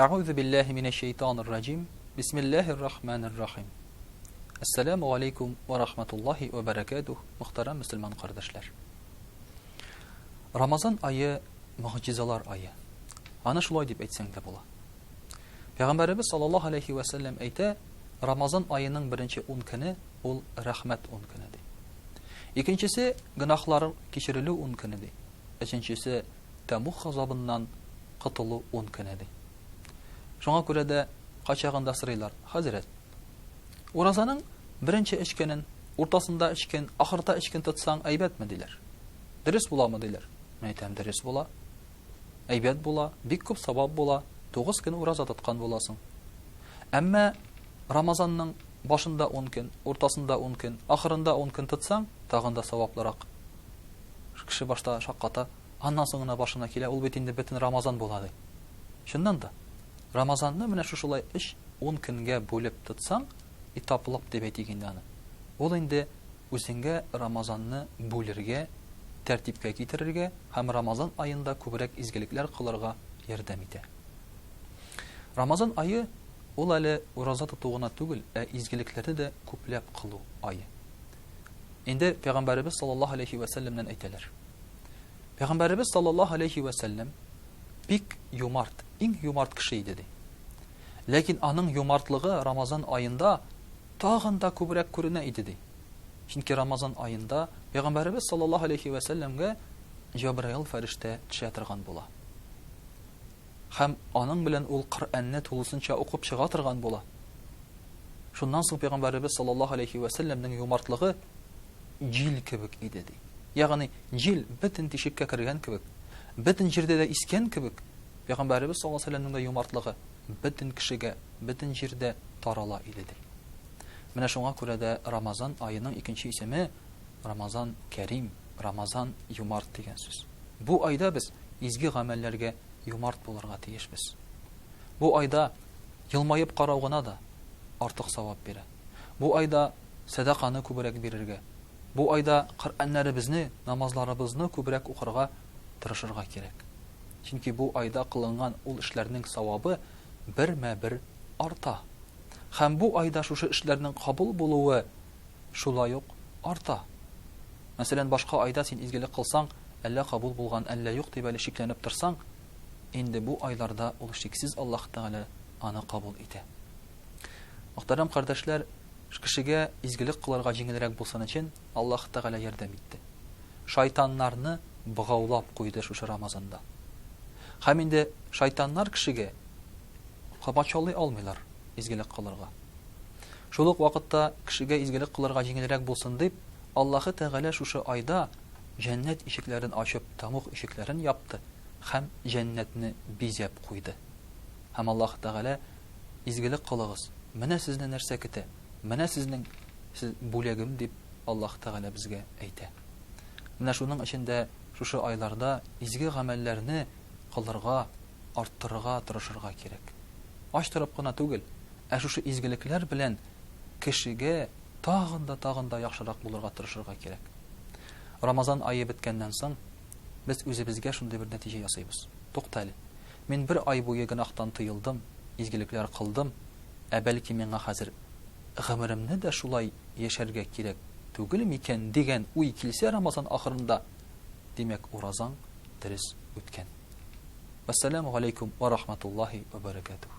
A'udhu billahi mineşşeytanirracim. Bismillahirrahmanirrahim. Esselamu aleyküm ve rahmetullahi ve berekatuh. Muhterem Müslüman kardeşler. Ramazan ayı mucizeler ayı. Ana şulay dip etsen de bola. Peygamberimiz sallallahu aleyhi ve sellem ayta Ramazan ayının birinci 10 günü ol rahmet 10 günüdür. İkincisi günahların keşirilü 10 günüdür. Üçüncüsü Temuk azabından qutulu 10 günüdür. Şoňa görä de qaçaganda sıraylar. Hazret. Orazanın birinci içkenin, ortasında içken, ahırda içken tutsan aybet mi diler? Dürüst bulamı diler? Meytem dürüst bula. Aybet bula, bik köp sabab bula. 9 gün oraza tutkan bolasın. Amma Ramazanның başında 10 gün, ortasında 10 gün, ahırında 10 gün tutsan, tagында savaplaraq. Kişi başta şaqqata, andan soňuna başına kile, ol betinde betin Ramazan bolady. Şundan da Ramazanны менә шушылай 10 көнгә бөлеп тотсаң, итаплап дип әйтгәндә аны. Ул инде үзеңгә Рамазанны бүлергә, тәртипкә китерергә һәм Рамазан айында күбрәк изгелекләр кылырга ярдәм итә. Рамазан айы ул әле ураза тотугына түгел, изгелекләрне дә күпләп кылу айы. Инде Пәйгамбәрбез саллаллаһу алейхи ва саллямнан әйтәләр. Пәйгамбәрбез саллаллаһу алейхи ва саллям бик юмарт, иң юмарт кеше иде ди. Ләкин аның юмартлыгы Рамазан айында тагында күбрәк күренә иде ди. Чөнки Рамазан айында Пәйгамбәрбез саллаллаһу алейхи ва саллямга Җабраил фәрештә төшә торган була. Һәм аның белән ул Коръәнне тулысынча укып чыга торган була. Шуннан соң Пәйгамбәрбез саллаллаһу алейхи ва саллямның юмартлыгы җил кебек иде ди. Ягъни җил бөтен тишеккә кергән кебек, бөтен җирдә дә искән кебек, Пәйгамбәрбез саллаллаһу алейхи ва саллямның юмартлыгы бөтен кешегә, бөтен җирдә тарала иде ди. Менә шуңа күрә дә Рамазан айының икенче исеме Рамазан Кәрим, Рамазан юмарт дигән сүз. Бу айда без изге гамәлләргә юмарт булырга тиешбез. Бу айда елмаеп карау гына да артык савап бирә. Бу айда садаканы күбрәк бирергә. Бу айда Коръәннәребезне, намазларыбызны күбрәк укырга тырышырга кирәк. Чөнки бу айда кылынган ул эшләрнең савабы бермә-бер арта. Һәм бу айда шушы эшләрнең кабул булуы шулай ук арта. Мәсәлән, башка айда син изгелек кылсаң, әллә кабул булган, әллә юк дип әле шикләнеп торсаң, инде бу айларда ул шиксез Аллаһ Тәгалә аны кабул итә. Мөхтәрәм кардәшләр, кешегә изгелек кылырга җиңелрәк булсын өчен Аллаһ Тәгалә ярдәм итте. Шайтаннарны быгаулап куйды шушы Рамазанда. Һәм инде шайтаннар кешегә кабачалый алмыйлар изгелек кылырга. Шул ук вакытта кешегә изгелек кылырга җиңелрәк булсын дип, Аллаһ Тәгалә шушы айда җәннәт ишекләрен ачып, тамук ишекләрен япты һәм җәннәтне бизәп куйды. Һәм Аллаһ Тәгалә изгелек кылыгыз, менә сезне нәрсә көтә, менә сезнең бүләгем дип Аллаһ Тәгалә безгә әйтә. Менә шуның эчендә шушы айларда изге гамәлләрне кылырга, арттырырга тырышырга кирәк. Ачтырып кына түгел, шушы изгелекләр белән кешегә тагында яхшырак булырга тырышырга кирәк. Рамазан айы беткәннән соң без үзебезгә шундый бер нәтиҗә ясыйбыз. Туктале. Мин бер ай буе гынахтан тыелдым, изгелекләр кылдым, бәлки миңа хәзер гомеремне дә шулай яшәргә кирәк түгел микән дигән уй килсә Рамазан ахырында, димәк уразаң дөрес үткән. Ассаламу алейкум ва рахматуллаһи ва баракатуһ.